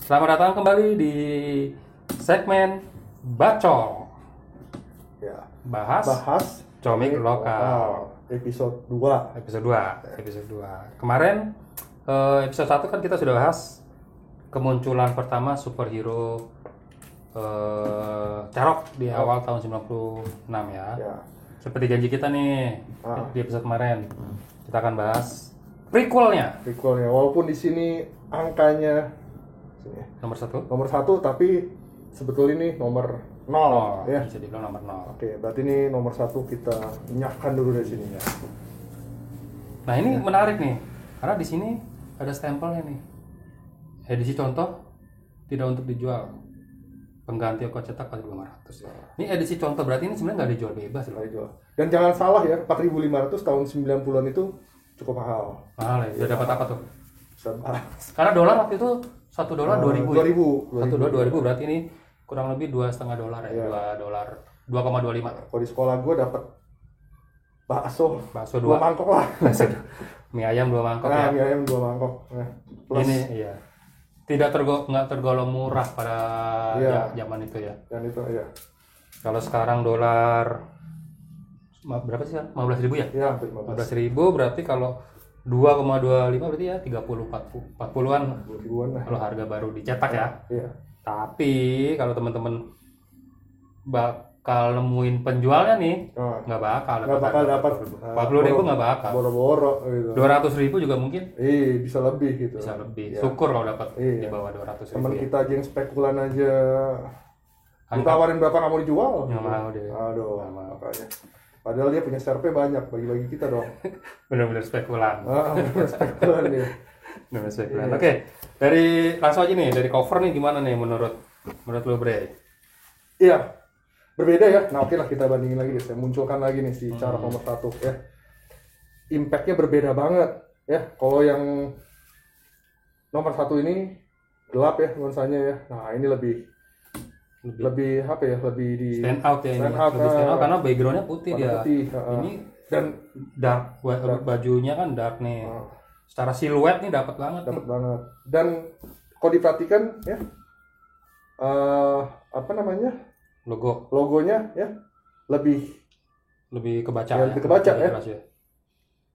Selamat datang kembali di segmen Bacol. Ya, Bahas comik lokal. Episode 2. Episode 2. Kemarin episode 1 kan kita sudah bahas kemunculan pertama superhero Carok di awal tahun 96 ya. Seperti janji kita nih di episode kemarin. Kita akan bahas prequelnya. Walaupun di sini angkanya nomor 1, tapi sebetulnya ini nomor 0 ya. Bisa dibilang nomor 0. Oke, berarti ini nomor 1 kita nyahkan dulu dari sini ya. Nah, ini menarik nih. Karena di sini ada stempelnya nih. Edisi contoh tidak untuk dijual. Pengganti ongkos cetak 4.500. Ini edisi contoh, berarti ini sebenarnya nggak dijual bebas loh. Dijual. Dan jangan salah ya, 4.500 tahun 90-an itu cukup mahal. Mahal ya. Udah dapat apa tuh? Sama. Karena dolar waktu itu $1 2.000. 2.000 berarti ini kurang lebih $2,5 ya. $2,25. Kalau di sekolah gue dapat bakso 2 2 mangkok lah. Mie ayam 2 mangkok ya. Mie ayam 2 mangkok. Plus Ini iya. Nggak tergolong murah pada zaman itu ya. Dan itu ya. Kalau sekarang dolar berapa sih? 15.000 ya? Iya, 15.000 berarti kalau 2,25 berarti ya 40-40-an ribuan lah. kalau harga baru dicetak ya. Iya. Tapi kalau teman-teman bakal nemuin penjualnya nih, nggak bakal dapat 40.000 nggak bakal. Boro-boro gitu. 200.000 juga mungkin. Bisa lebih gitu. Bisa lebih. Ya. Syukur kalau dapat di bawah 200.000. Teman kita aja yang spekulan aja Angkat. ditawarin berapa nggak mau dijual. Nggak mau deh. Aduh, makanya. Padahal dia punya serpe banyak, bagi-bagi kita dong. Benar-benar spekulan. Spekulan dia. Benar spekulan. Oke, dari langsung aja nih, dari cover nih gimana nih menurut lo, Bre? Iya, berbeda ya. Nah oke lah, kita bandingin lagi deh. Saya munculkan lagi nih si Carok nomor 1 ya. Impact-nya berbeda banget ya. Kalau yang nomor 1 ini gelap ya nuansanya ya. Nah ini lebih apa ya, lebih di stand out ya, stand ini out, lebih stand out karena backgroundnya putih dia. Ini dan dark, bajunya kan dark nih. Secara siluet nih dapat banget. Dan kalau diperhatikan ya, apa namanya, logonya ya lebih kebaca ya.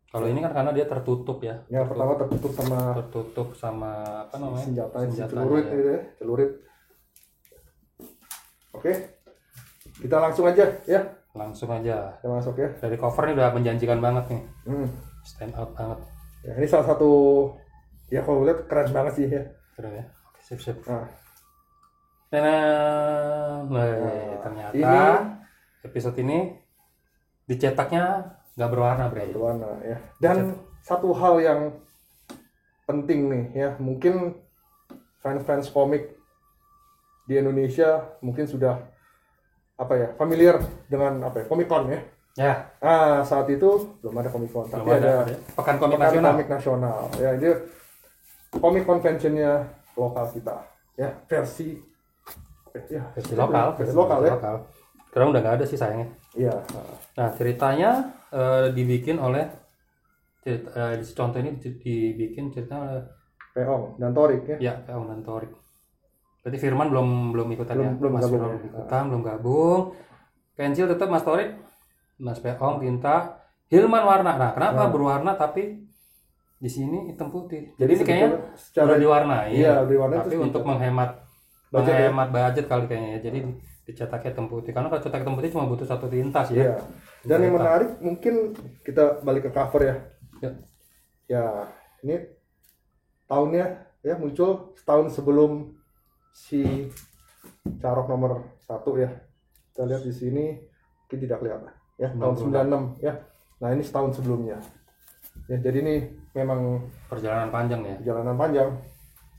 Kalau ini kan karena dia tertutup ya. Pertama tertutup sama apa namanya, senjatanya celurit. Oke, kita langsung aja ya. Kita masuk ya. Dari cover ini udah menjanjikan banget nih. Stand out banget. Ya, ini salah satu ya, kalau lihat keren banget sih ya. Keren ya. Oke, sip. Nah, ternyata ini episode ini dicetaknya nggak berwarna, Bre. Berwarna ya. Dan satu hal yang penting nih ya, mungkin fans komik di Indonesia mungkin sudah familiar dengan Comic Con ya. Ya. Saat itu belum ada Comic Con, tapi ada Pekan Komik Nasional. Ya, itu Comic Convention-nya lokal kita. Ya, versi lokal ya. Sekarang udah nggak ada sih sayangnya. Iya. Nah, ceritanya dibikin oleh contoh ini dibikin cerita oleh Peong dan Torik ya. Ya, Peong dan Torik. Berarti Firman belum ikutan ya. Belum gabung. Pensil tetap Mas Torik, Mas Peong tinta, Hilman warna. Nah, kenapa berwarna tapi di sini hitam putih? Jadi ini kayaknya secara diwarnai. Iya, diwarnai. Tapi untuk menghemat budget kali kayaknya ya. Jadi dicetaknya hitam putih. Karena kalau cetak hitam putih cuma butuh satu tinta sih ya. Dan yang menarik mungkin kita balik ke cover ya. Ya, ini tahunnya ya muncul setahun sebelum si Carok nomor 1 ya. Kita lihat di sini mungkin tidak kelihatan ya, tahun 96 ya. Nah, ini setahun sebelumnya. Ya, jadi ini memang perjalanan panjang ya.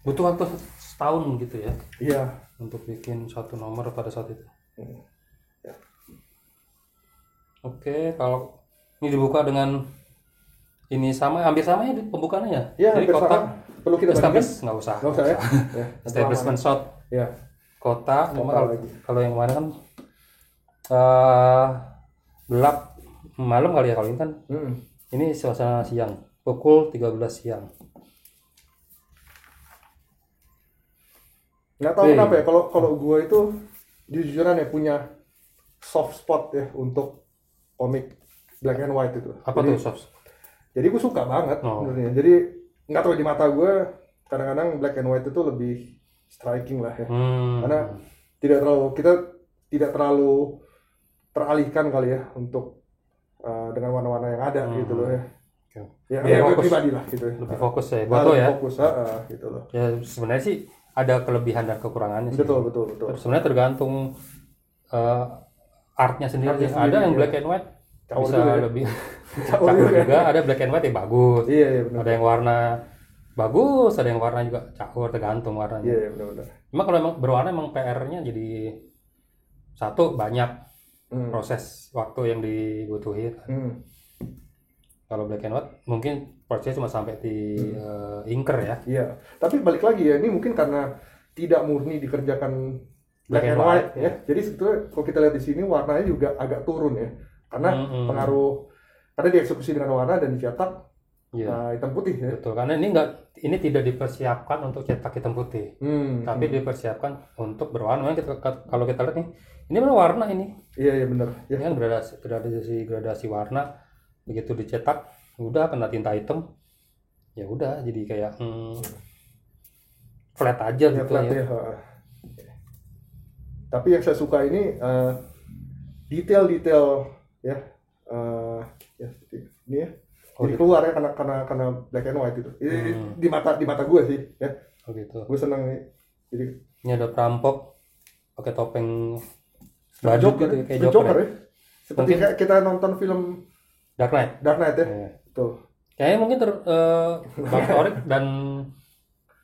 Butuh waktu setahun gitu ya. Iya, untuk bikin satu nomor pada saat itu. Ya. Oke, kalau ini dibuka dengan ini hampir sama ya pembukaannya. Ya, jadi kotak perlu kita establish nggak usah ya. Establishment shot ya, kota. Cuma kalau yang kemarin kan gelap malam kali ya. Kalau ini kan ini suasana siang, pukul 13 siang. Nggak tahu kenapa ya, kalau gue itu jujuran ya punya soft spot ya untuk komik black and white itu. Apa tuh soft? Jadi gue suka banget sebenarnya. Jadi nggak tahu di mata gue kadang-kadang black and white itu lebih striking lah ya. Karena kita tidak terlalu teralihkan kali ya untuk dengan warna-warna yang ada gitu loh ya. Ya, pribadi lah gitu. Lebih fokus ya, foto ya. Fokus gitu loh. Ya sebenarnya sih ada kelebihan dan kekurangannya sih. Betul. Sebenarnya tergantung artnya sendiri. Ada yang black and white bisa lebih caur juga. Ada black and white yang bagus. Iya, benar. Ada yang warna bagus, ada yang warna juga caur, tergantung warnanya. Iya, benar. Cuma kalau emang berwarna emang PR-nya jadi satu banyak proses waktu yang dibutuhin. Kalau black and white mungkin prosesnya cuma sampai di inker ya. Iya. Tapi balik lagi ya, ini mungkin karena tidak murni dikerjakan black and white ya. Jadi sebetulnya kalau kita lihat di sini warnanya juga agak turun ya. Karena karena dieksekusi dengan warna dan dicetak hitam putih ya. Betul. Karena ini tidak dipersiapkan untuk cetak hitam putih. Tapi dipersiapkan untuk berwarna. Kalau kita lihat nih, ini memang warna ini. Iya benar. Ini kan gradasi warna. Begitu dicetak udah kena tinta hitam ya udah jadi kayak flat aja gitu flat ya. Tapi yang saya suka ini detail ya seperti ini ya. Jadi keluar ya karena black and white itu. Di mata gue sih ya. Gitu. Gue senang nih. Jadi ini ada perampok pakai topeng baju gitu kayak Joker ya. Seperti kayak kita nonton film Dark Knight ya. Betul. Kayaknya mungkin Bang Torik dan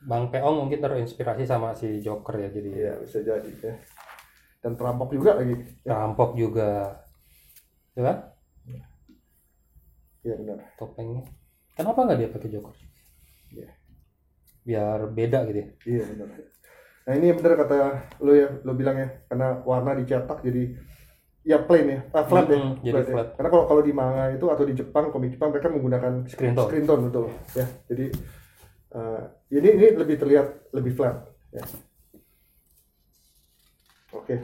Bang Peong mungkin terinspirasi sama si Joker ya jadi. Iya, bisa jadi ya. Dan perampok juga lagi. Perampok juga. Ya kan? Iya benar. Topengnya. Kenapa nggak dia pakai Joker? Iya. Biar beda gitu ya. Iya benar. Nah, ini benar kata lo bilang ya, karena warna dicetak jadi ya plain ya, flat ya. Jadi flat. Ya. Karena kalau di manga itu atau di Jepang, komik Jepang mereka menggunakan screen tone betul ya. Jadi ini lebih terlihat lebih flat ya. Oke.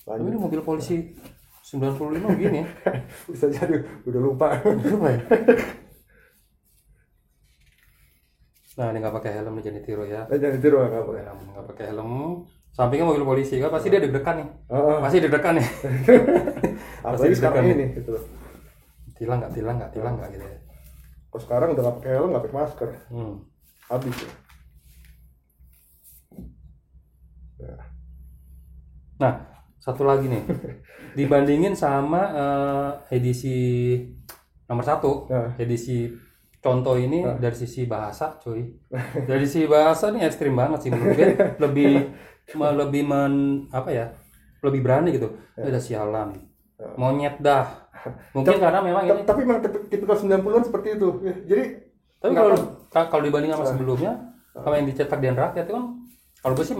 Lanjut. Ini mobil polisi 95 gini ya. Bisa jadi udah lupa. Nah, ini nggak pakai helm nih, jangan ditiru ya. Jangan ditiru nggak pakai helm. Sampingnya mobil polisi kan pasti dia deg-degan nih. Pasti deg-degan nih. Apalagi sekarang ini gitu loh. Tilang nggak gitu ya. Kalau sekarang udah nggak pakai helm, nggak pakai masker. Habis ya. Nah, satu lagi nih. Dibandingin sama edisi nomor 1, edisi contoh ini dari sisi bahasa, cuy. Dari sisi bahasa nih ekstrim banget sih menurut gue. lebih lebih berani gitu. Udah sialan. Monyet dah. Mungkin karena memang ini. Tapi memang tipikal 90-an seperti itu. Jadi tapi kalau dibanding sama sebelumnya, sama yang dicetak di rakyat itu kan kalau gue sih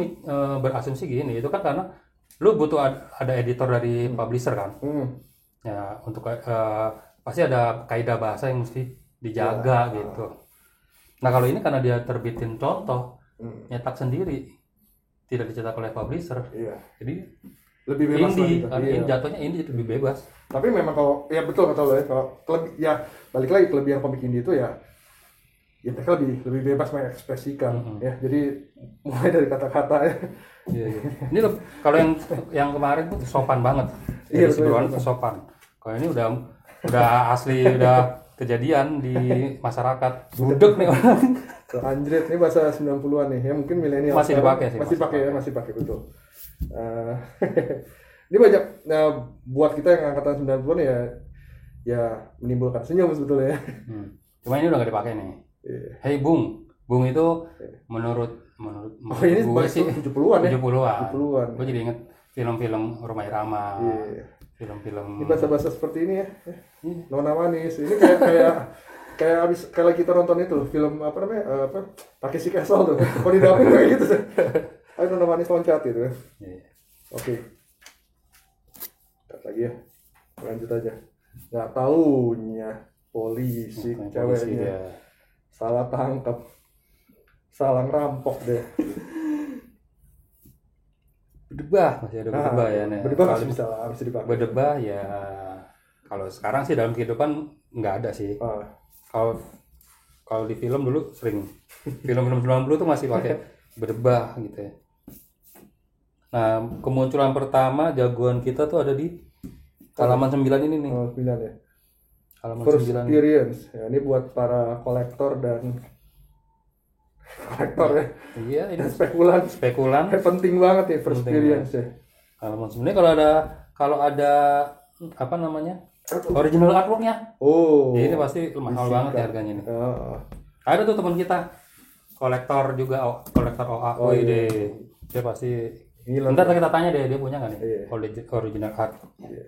berasumsi gini, itu kan karena lu butuh ada editor dari publisher kan. Ya, untuk pasti ada kaidah bahasa yang mesti dijaga gitu. Nah, kalau ini karena dia terbitin contoh, nyetak sendiri, tidak dicetak oleh publisher. Jadi lebih bebas indie, ini jatuhnya indie lebih bebas. Tapi memang kalau ya betul kata lo ya, kalau balik lagi kelebihan komik indie itu ya mereka lebih bebas mengekspresikan ya. Jadi mulai dari kata-kata ya. Iya. Ini kalau yang kemarin tuh sopan banget. Iya, sebelumnya tuh sopan. Kalau ini udah asli udah kejadian di masyarakat. Budek nih orang. Anjrit, ini bahasa 90-an nih. Ya mungkin milenial masih dipakai sih. Masih pakai betul. Ini banyak buat kita yang angkatan 90-an ya menimbulkan senyum sebetulnya. Cuma ini udah gak dipakai nih. Hey Bung itu menurut ini gue sih 70-an ya. 70-an. Gue jadi inget film-film Rhoma Irama. Film-film. Ini bahasa-bahasa seperti ini ya. Nona Manis. Ini kayak abis kalau kita nonton itu film apa namanya? Takeshi Castle tuh. Kalau di dapur kayak gitu sih. Ayo Nona Manis loncat gitu. Oke. Lihat lagi ya. Lanjut aja. Nggak taunya polisi ceweknya salah tangkap, salah ngerampok deh. Berdebah, masih ada berdebah ya. Nah, Berdebah kalau masih bisa lah, bisa dipakai. berdebah ya kalau sekarang sih dalam kehidupan nggak ada sih. Kalau kalau di film dulu sering. Film-film 90 tuh masih pakai berdebah gitu ya. Nah, kemunculan pertama jagoan kita tuh ada di halaman 9 ini nih. Oh, 9 ya. Halaman First 9. experience. Ya, ini buat para kolektor dan kolektor ya. Iya, ini Dan spekulan. spekulan. Penting banget ya first Penting experience ya. Halaman sebenarnya kalau ada apa namanya? Original artworknya. Oh. Ya, ini pasti mahal banget ya harganya nih. Ada tuh teman kita kolektor juga, kolektor OA. Oh, iya. Dia pasti. Gila. Ntar kita tanya deh, dia punya nggak nih? Iya. Original art. Iya.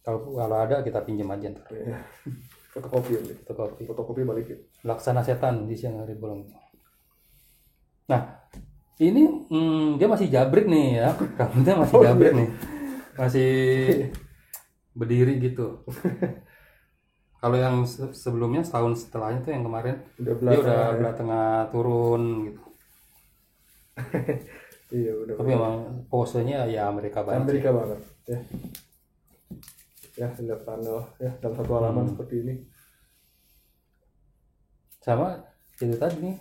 Kalau ada kita pinjam aja ntar. Iya. Fotokopi ya. Fotokopi balikin. Laksana setan di siang hari bolong. Nah, ini dia masih jabrik nih ya. Rambutnya masih jabrik nih. Masih berdiri gitu. Kalau yang sebelumnya setahun setelahnya tuh yang kemarin dia udah belah tengah turun gitu. Iya udah. Tapi emang posenya ya Amerika banget. Amerika banget ya. Ya lihat panel ya dalam satu halaman seperti ini. Sama itu tadi nih.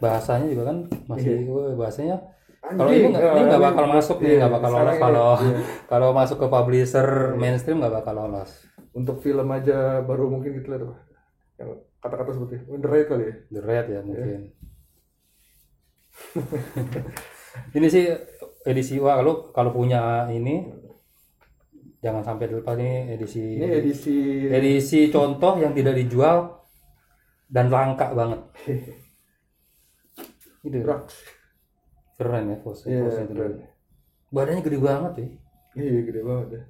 Bahasanya juga kan masih bahasanya. Kalau ini nggak bakal masuk nih, nggak bakal lolos kalau masuk ke publisher mainstream nggak bakal lolos. Untuk film aja baru mungkin gitu lah, yang kata-kata seperti The Raid kali ya. The Raid ya mungkin. Ini sih edisi kalau punya ini jangan sampai lupa nih edisi. Ini edisi contoh yang tidak dijual dan langka banget. Gitu. Keren ya pose. Keren. Badannya gede banget ya. Iya gede banget ya.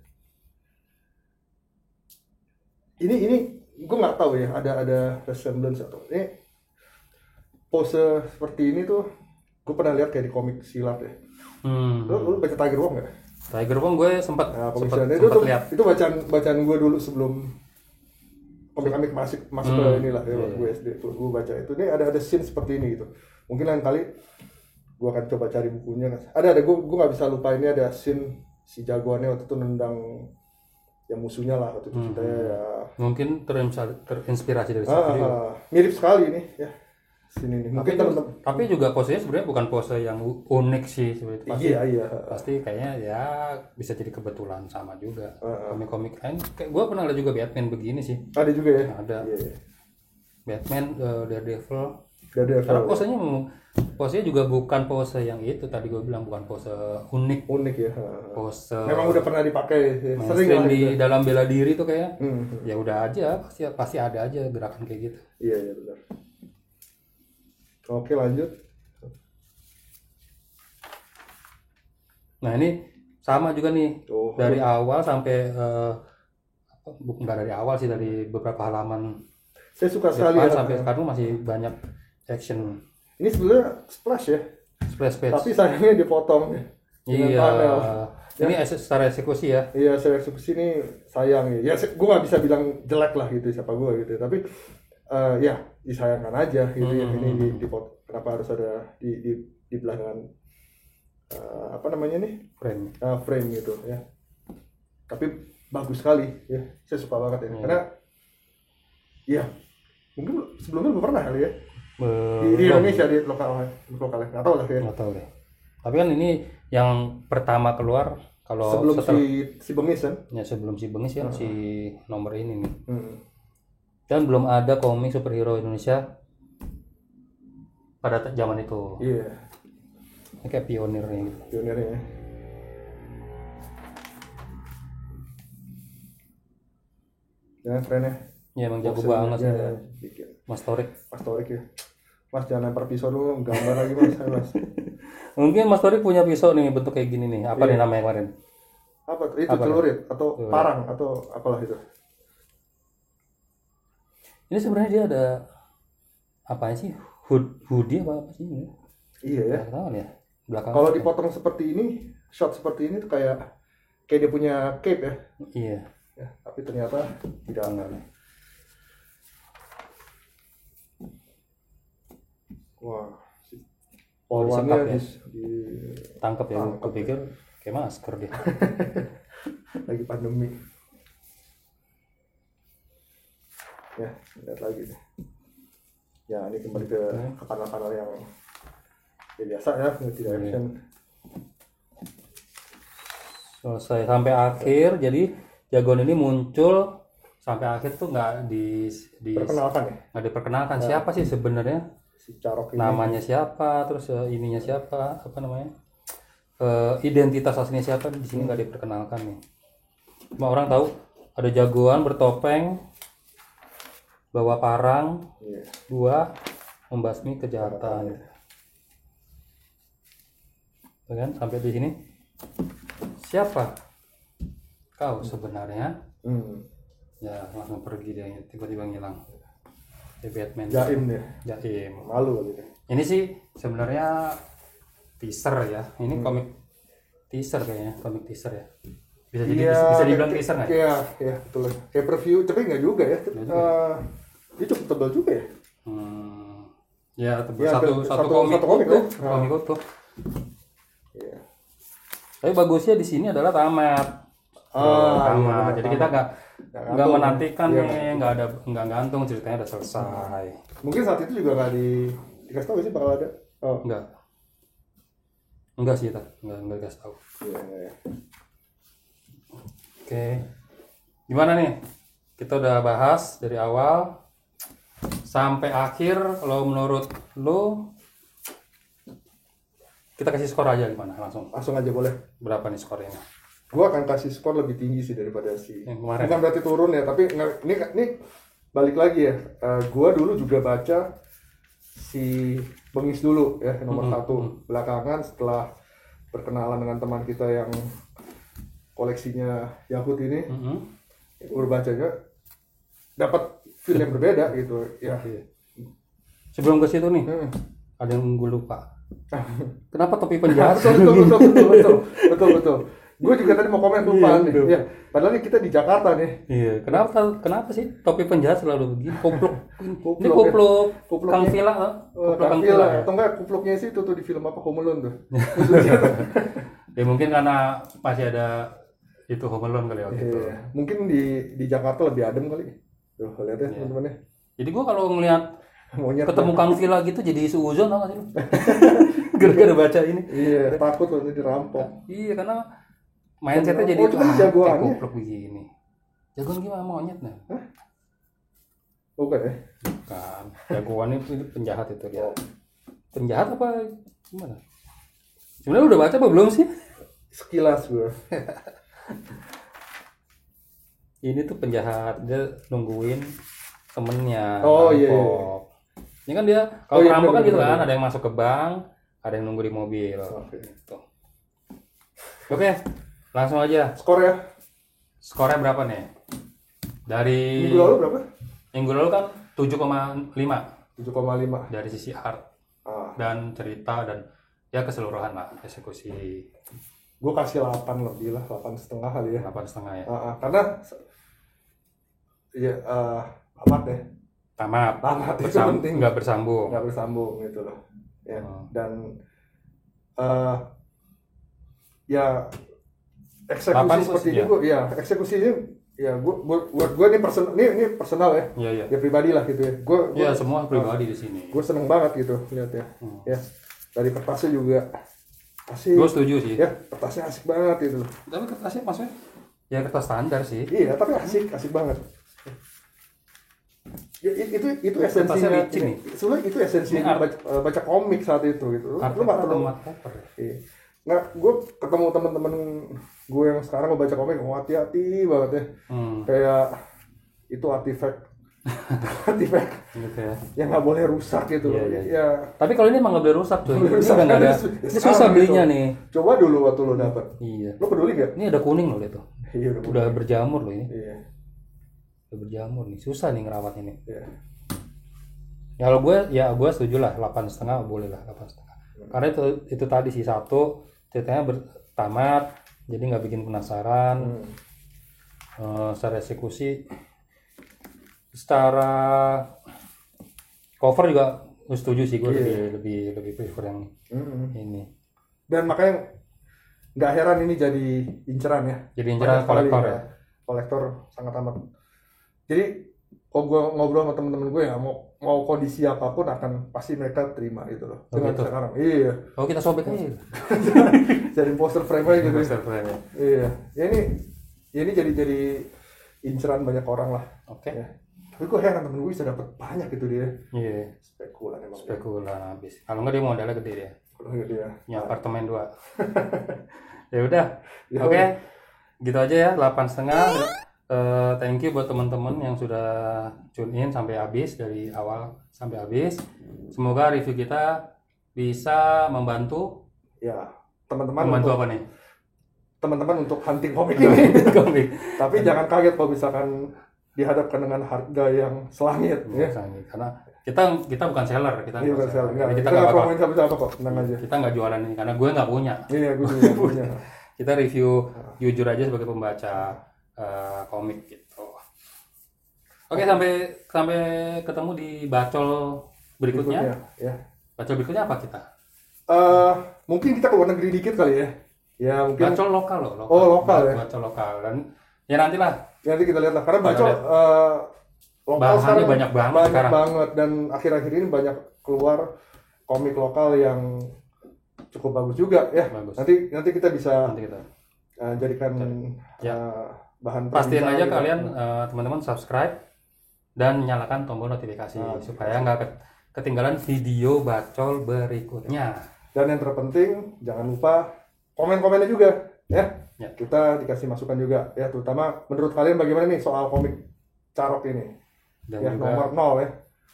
Ini gue nggak tahu ya ada resemblance atau ini pose seperti ini tuh gue pernah lihat kayak di komik silat ya. Lu baca Tiger Wong nggak? Tiger Wong gue sempat lihat. Itu bacaan gue dulu sebelum komik masuk ke inilah ya, gue SD tuh gue baca itu. Ini ada scene seperti ini gitu. Mungkin lain kali gue akan coba cari bukunya. Ada gue nggak bisa lupa, ini ada scene si jagoannya waktu itu nendang yang musuhnya lah waktu itu ceritanya ya. Mungkin terinspirasi dari situ. Mirip sekali nih ya sini nih. Mungkin tapi juga posenya sebenarnya bukan pose yang unik sih sebenarnya. Pasti, iya. Pasti kayaknya ya bisa jadi kebetulan sama juga. Komik-komik lain kayak gue pernah lihat juga Batman begini sih. Ada juga ya. Ada. Iya. Batman, Daredevil. Karena posenya juga bukan pose yang itu tadi gue bilang, bukan pose unik ya. Pose memang udah pernah dipakai sering di dalam bela diri tuh kayak ya udah aja pasti ada aja gerakan kayak gitu. Iya benar. Oke lanjut. Nah ini sama juga nih dari awal sampai nggak dari awal sih, dari beberapa halaman. Saya suka sekali sampai sekarang masih banyak action. Ini sebenarnya splash ya. Splash page. Tapi sayangnya dipotong. Iya. Ini secara eksekusi ya. Iya, secara eksekusi ini sayang ya. Ya, gue nggak bisa bilang jelek lah gitu siapa gue gitu. Tapi ya disayangkan aja gitu ya. Ini dipotong. Kenapa harus ada di belahan apa namanya nih? Frame gitu ya. Tapi bagus sekali ya. Saya suka banget ya. Karena ya mungkin sebelumnya belum pernah kali ya. Di Indonesia di lokalnya nggak tahu lah ya. Nggak tahu deh. Tapi kan ini yang pertama keluar kalau sebelum si Bengis kan? Ya sebelum si Bengis kan si nomor ini nih. Dan belum ada komik superhero Indonesia pada zaman itu. Iya. Ini kayak pionirnya gitu. Pionirnya. Ya keren ya. Ya emang jago banget sih. Mas Torik ya. Mas jangan lempar pisau dulu, gambar lagi mas. Mungkin Mas Torik punya pisau nih bentuk kayak gini nih. Apa nih namanya kemarin? Apa? Itu celurit atau parang atau apalah itu? Ini sebenarnya dia ada apa sih? Hoodie apa sih ini? Iya ya. Belakang. Kalau dipotong seperti ini, shot seperti ini tuh kayak dia punya cape ya. Iya. Ya, tapi ternyata tidak aneh. Wah, polwannya tangkap ya, gue pikir kayak masker dia. Lagi pandemi. Ya, lihat lagi deh. Ya, ini kembali ke kanal-kanal yang ya biasa ya, multi-direction. Selesai sampai akhir, jadi jagoan ini muncul sampai akhir tuh nggak Perkenalkan ya? nggak diperkenalkan siapa sih sebenarnya, Si Carok ini. namanya siapa, terus ininya siapa, apa namanya, identitas aslinya siapa, di sini nggak diperkenalkan nih. Cuma orang tahu ada jagoan bertopeng, bawa parang, Iya. dua, membasmi kejahatan. Ya kan, sampai di sini. Siapa kau sebenarnya? Ya langsung pergi dia, tiba-tiba ngilang. Batman. Jaim deh. Jaim. Malu gitu. Ini sih sebenarnya teaser ya. Ini komik teaser kayaknya, komik teaser ya. Bisa jadi bisa dibilang teaser nggak? Iya, betul. Kayak preview, tapi nggak juga ya. Ini cukup tebal juga ya. Ya, tebal. Ya, satu komik ya. Komik utuh. Iya. Tapi bagusnya di sini adalah tamat. Tamat. Jadi kita nggak menantikan nih, nggak gantung, ceritanya udah selesai. Mungkin saat itu juga nggak dikasih tahu sih bakal ada. Oh. Enggak sih, nggak dikasih tahu. Iya. Oke. Gimana nih? Kita udah bahas dari awal sampai akhir. Kalau menurut lo, kita kasih skor aja gimana? Langsung aja boleh. Berapa nih skornya? Gua akan kasih skor lebih tinggi sih daripada yang kemarin. Bukan berarti turun ya, tapi ini balik lagi ya. Gua dulu juga baca si Bengis dulu ya, nomor 1. Belakangan setelah berkenalan dengan teman kita yang koleksinya Yahut ini, gue bacanya dapat feel yang berbeda gitu ya. Sebelum ke situ nih, ada yang gue lupa. Kenapa topi penjahat? Betul. Gue juga tadi mau komen lupa nih. Ya, padahal nih kita di Jakarta nih. Iya. Kenapa sih topi penjahat selalu begini? Ini kupluk Kang Villa, Kang Villa. Atau enggak kupluknya sih itu tuh di film apa, Home Alone tuh. Ya mungkin karena masih ada itu Home Alone kali waktu itu. Mungkin di Jakarta lebih adem kali. Tuh lihat ya teman-teman ya. Jadi gue kalau ngelihat Monyet ketemu Kang Villa gitu jadi suuzon, tau gak sih lu? Gara-gara baca ini. Iya, takut loh dirampok. Iya, karena mindsetnya jadi itu jagoannya. Kupluk begini. Jagoan gimana, monyet nah? Bukan ya? Bukan. Jagoan itu penjahat itu dia. Penjahat apa gimana? Sebenarnya udah baca apa belum sih? Sekilas gue. Ini tuh penjahat, dia nungguin temennya. Iya. Ini kan dia kalau perampok kan gitu kan, ada yang masuk ke bank, ada yang nunggu di mobil. Oke, langsung aja. Skor ya? Skornya berapa nih? Dari minggu lalu berapa? Minggu lalu kan 7,5. 7,5 dari sisi art dan cerita dan ya keseluruhan lah eksekusi. Gue kasih 8 lebih lah, 8,5 kali ya. 8,5 ya. Karena ya tamat deh. Tamat itu penting. Nggak bersambung gitu loh. Ya. Dan ya eksekusi seperti ini gue eksekusi ini ya gue ini personal ya. Iya. Ya pribadi lah gitu ya. Gue semua pribadi di sini. Gue seneng banget gitu lihat ya. Ya dari kertasnya juga asik. Gue setuju sih. Ya kertasnya asik banget gitu. Tapi kertasnya maksudnya ya kertas standar sih. Iya tapi asik banget. Ya, itu esensinya. Sebenarnya itu esensi baca komik saat itu gitu. Lu nggak perlu. Nggak, gue ketemu teman-teman gue yang sekarang baca komik, hati-hati banget ya. Kayak itu artifact gitu ya. Yang nggak boleh rusak gitu loh. Ya. Tapi kalau ini emang nggak boleh rusak cuy. Ini susah belinya nih. Coba dulu waktu lo dapet. Iya. Lo peduli gak? Ini ada kuning loh itu. Iya, udah berjamur loh ini. Iya. Udah berjamur nih, susah nih ngerawat ini. Iya. Ya kalau gue setuju lah 8,5 boleh lah 8,5. Karena itu tadi sih satu ceritanya tamat, jadi nggak bikin penasaran. Secara eksekusi, secara cover juga setuju sih gue lebih prefer yang ini. Dan makanya nggak heran ini jadi inceran ya. Jadi inceran Banyak sekali kolektor ya. Kolektor sangat amat. Jadi kalau gue ngobrol sama temen-temen gue ya mau kondisi apapun akan pasti mereka terima gitu loh. Oh, Dengan gitu? sekarang. Iya. Oh, kita sobek aja. Jadi poster frame aja gitu. Poster frame ya. Iya. Ya ini jadi inceran banyak orang lah. Oke. Ya. Tapi gue heran temen gue bisa dapat banyak gitu dia. Iya. Spekulan emang. Spekulan habis. Kalau nggak dia modalnya gede dia. Kalau nggak dia. Punya apartemen 2. Ya udah. Ya Oke. udah. Gitu aja ya, 8,5. Thank you buat teman-teman yang sudah tune in sampai habis, dari awal sampai habis. Semoga review kita bisa membantu. Ya, teman-teman Membantu untuk, apa nih? teman-teman untuk hunting komik ini. Komik. Tapi jangan kaget kalau misalkan dihadapkan dengan harga yang selangit ya. Karena kita bukan seller, kita Iya, bukan seller. enggak. Jadi Kita kita nggak nggak promoin siapa-siapa kok, tenang aja. kita nggak jualan ini karena gue nggak punya. Iya, gue juga nggak punya. Kita review jujur aja sebagai pembaca komik gitu. Oke, sampai ketemu di bacol berikutnya. Ya. Bacol berikutnya apa kita? Mungkin kita ke luar negeri dikit kali ya. Ya mungkin. Bacol lokal loh. Lokal. Oh, lokal ya. Bacol lokal, dan ya nantilah. Nanti kita lihat lah. Karena bacol lokal Bahannya sekarang banyak banget sekarang. Dan akhir-akhir ini banyak keluar komik lokal yang cukup bagus juga ya. Bagus. Nanti kita bisa Nanti kita. jadikan Ya. bahan Pastiin perbincangan aja gitu. kalian teman-teman subscribe dan nyalakan tombol notifikasi supaya nggak ketinggalan video bacol berikutnya. Dan yang terpenting jangan lupa komen-komennya juga ya. Ya. Kita dikasih masukan juga ya, terutama menurut kalian bagaimana nih soal komik Carok ini. Dan Ya, juga nomor 0 ya.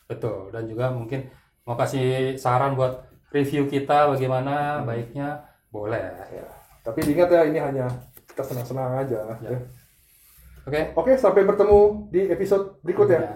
betul, dan juga mungkin mau kasih saran buat review kita bagaimana baiknya, boleh. Ya. Tapi diingat ya, ini hanya kita senang-senang aja Ya. ya. Oke. Oke, sampai bertemu di episode berikutnya. Ya.